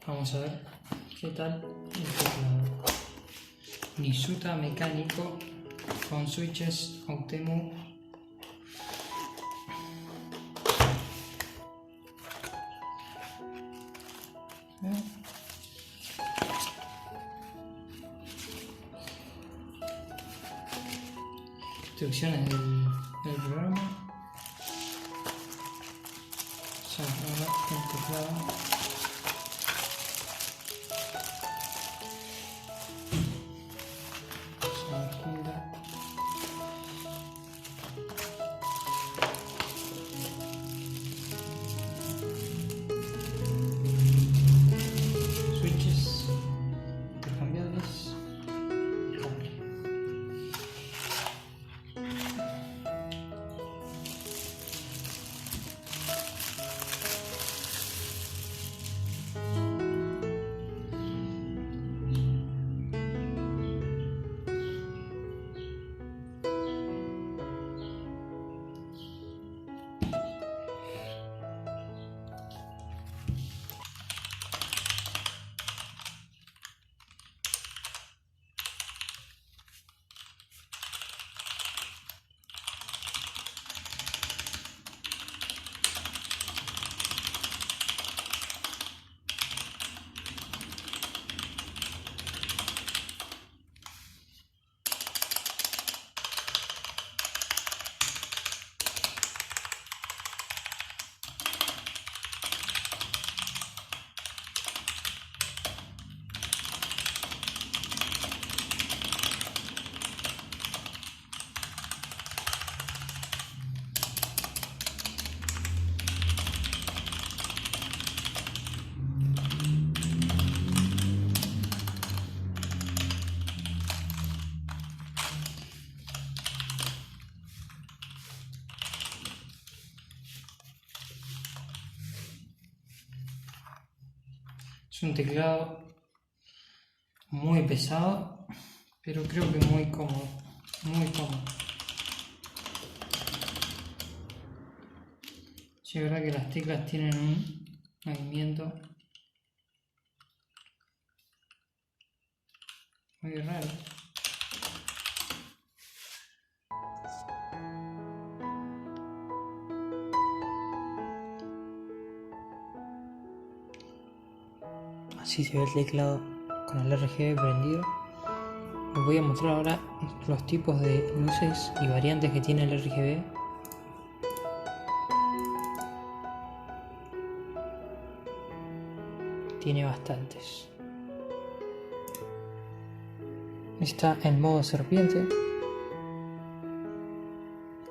Vamos a ver qué tal el teclado. Nisuta mecánico con switches Outemu. Instrucciones del programa. Ya, ahora el teclado. Switches intercambiables. Cable. Es un teclado muy pesado, pero creo que muy cómodo, muy cómodo. Sí, es verdad que las teclas tienen un movimiento muy raro. Así se ve el teclado con el RGB prendido. Les voy a mostrar ahora los tipos de luces y variantes que tiene el RGB. Tiene bastantes. Está en modo serpiente.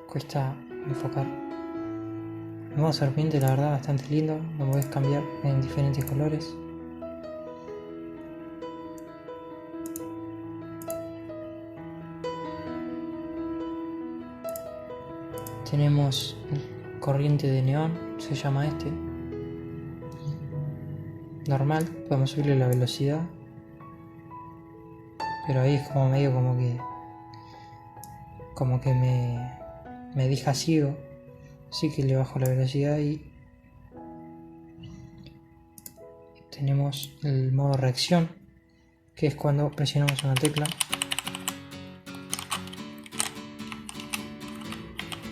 Cuesta enfocar. El modo serpiente, la verdad, bastante lindo. Lo puedes cambiar en diferentes colores. Tenemos corriente de neón, se llama este. Normal, podemos subirle la velocidad. Pero ahí es como medio como que me deja ciego. Así que le bajo la velocidad y tenemos el modo reacción, que es cuando presionamos una tecla.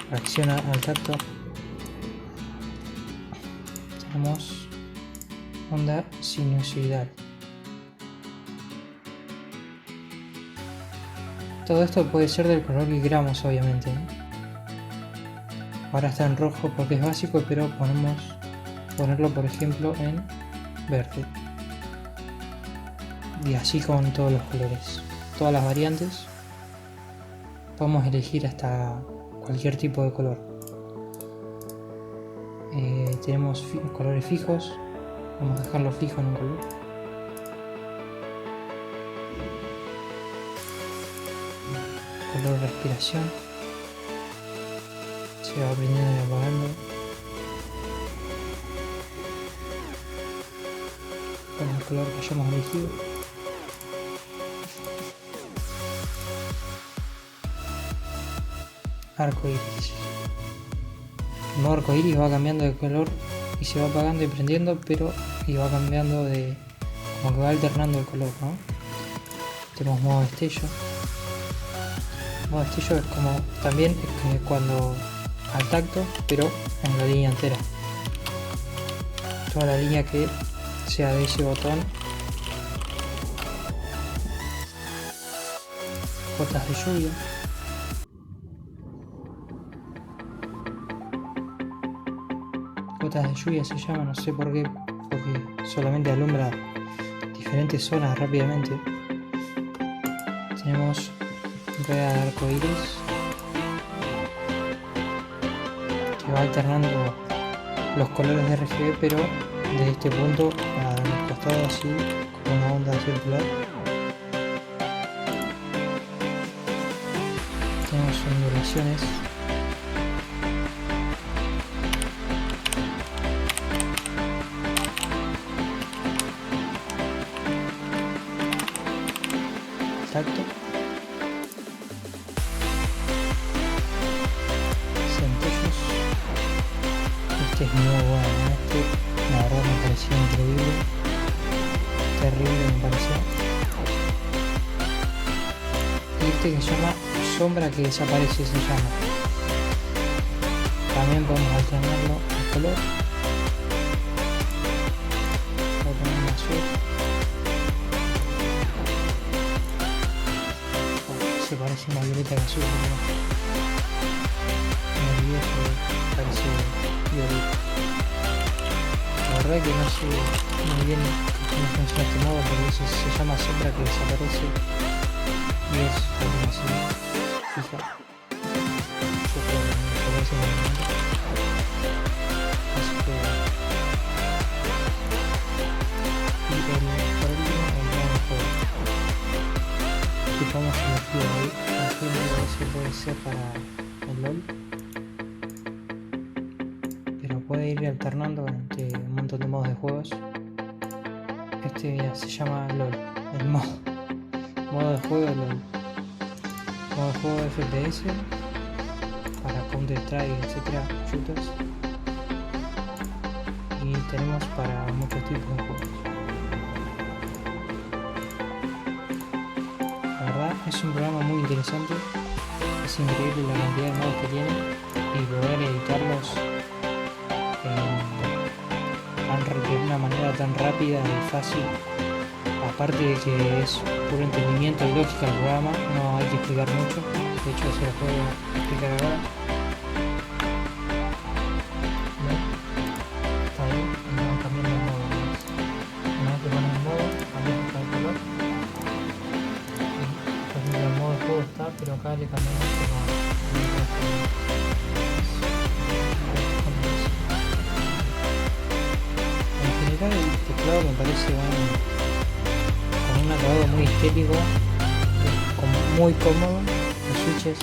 Reacciona al tacto. Tenemos onda sinusoidal. Todo esto puede ser del color que queramos, obviamente, ¿no? Ahora está en rojo porque es básico, pero podemos ponerlo, por ejemplo, en verde. Y así con todos los colores, todas las variantes. Podemos elegir hasta cualquier tipo de color. Tenemos colores fijos. Vamos a dejarlo fijo en un color. Color respiración. Se va prendiendo y apagando. Con el color que hayamos elegido. Arco iris. modo arcoíris va cambiando de color y se va apagando y prendiendo, pero y va cambiando de como que va alternando el color, ¿no? Tenemos modo destello. Modo destello es como también cuando al tacto, pero en la línea entera. Toda la línea que sea de ese botón. Gotas de lluvia. Gotas de lluvia se llama, no sé por qué, porque solamente alumbra diferentes zonas rápidamente. Tenemos rueda de arco iris que va alternando los colores de RGB, pero de este punto al costado así como una onda circular. Tenemos ondulaciones. Tacto. Centellos. Este es muy bueno, ¿no? Este la verdad me pareció increíble. Terrible me pareció. Y este que se llama sombra que desaparece, se llama. También podemos alternarlo el color. Voy a poner un azul. Se parece más violeta que azul, ¿no? En el video se parece violeta. La verdad que no sé muy bien cómo funciona este modo, porque eso se llama sombra que desaparece y es también así fija. Yo creo que me parece muy bien. Así que y por último el modo juego. Si podemos elegir ahí, aquí ese puede ser para el LOL, pero puede ir alternando entre un montón de modos de juegos. Este ya se llama LOL, el modo de juego de LOL, modo de juego de FPS para Counter Strike, etcétera, shooters, y tenemos para muchos tipos de juegos. La verdad es un programa muy interesante, es increíble la cantidad de modos que tiene y poder editarlos de una manera tan rápida y fácil. Aparte de que es puro entendimiento y lógica el programa, no hay que explicar mucho, de hecho se lo puedo explicar ahora. ¿Ven? Está ahí y vamos cambiando el modo. Una vez que pones el modo, cambiamos el color. Por ejemplo, el modo de juego está, pero acá le cambiamos el modo. En general el teclado me parece con un acabado muy estético, como muy cómodo. Los switches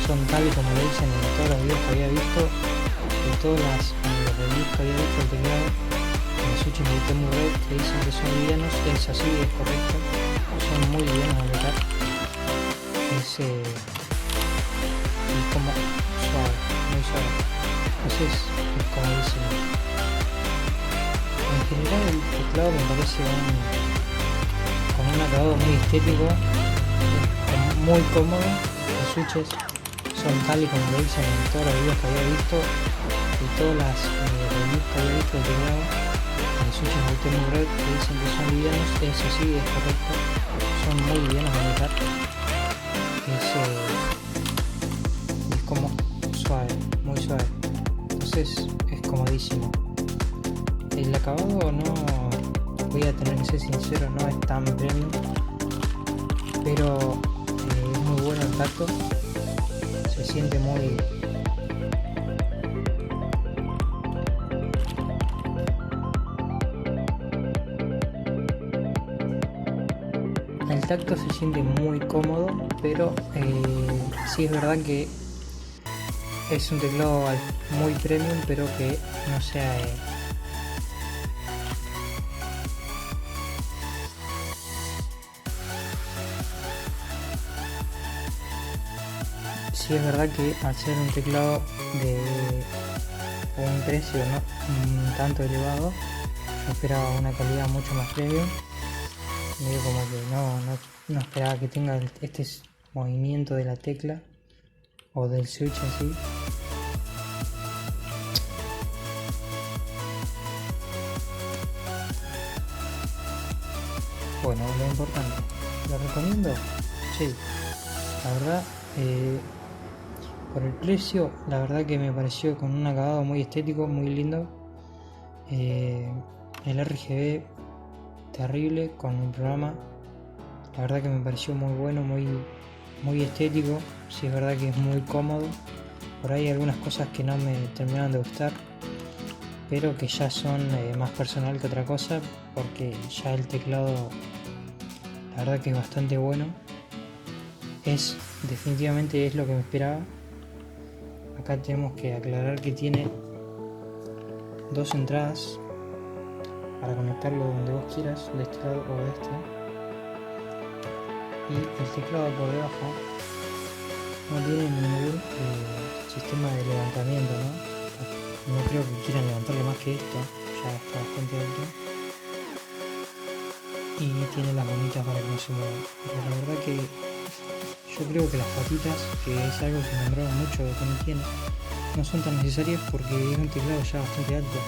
son tal y como lo dicen en todos los videos que había visto y todas las reviews que había visto del teclado. Los switches de Temu Red que dicen que son livianos, es así, es correcto, son muy livianos de tocar. Es como suave, muy suave. Entonces es como dicen. En general el teclado me parece con un acabado muy estético, muy cómodo. Los switches son tal y como lo dicen en todos los videos que había visto y todas las reviews que había visto del teclado. Los switches de Temu Red que dicen que son livianos, es así, es correcto, son muy livianos de tocar. Es como suave, muy suave. Entonces es comodísimo. El acabado no, voy a tener que ser sincero, no es tan premium, pero es muy bueno el tacto, se siente muy... El tacto se siente muy cómodo, pero sí es verdad que es un teclado muy premium, pero que no sea... Sí es verdad que al ser un teclado de un precio no tanto elevado, yo esperaba una calidad mucho más premium, medio como que no esperaba que tenga este movimiento de la tecla o del switch en sí. Bueno, lo importante, ¿lo recomiendo? Sí, la verdad, por el precio, la verdad que me pareció con un acabado muy estético, muy lindo. El RGB terrible con el programa, la verdad que me pareció muy bueno, muy estético. Sí, es verdad que es muy cómodo. Por ahí hay algunas cosas que no me terminaron de gustar, pero que ya son más personal que otra cosa, porque ya el teclado la verdad que es bastante bueno. Definitivamente es lo que me esperaba. Acá tenemos que aclarar que tiene dos entradas para conectarlo donde vos quieras, de este lado o de este. Y el teclado por debajo no tiene ningún sistema de levantamiento, ¿no? No creo que quieran levantarlo más que esto, ya está bastante alto. Y tiene las bonitas para que no se mueva. Pero la verdad que yo creo que las patitas, que es algo que nombraron mucho que no tiene, no son tan necesarias porque es un teclado ya bastante alto.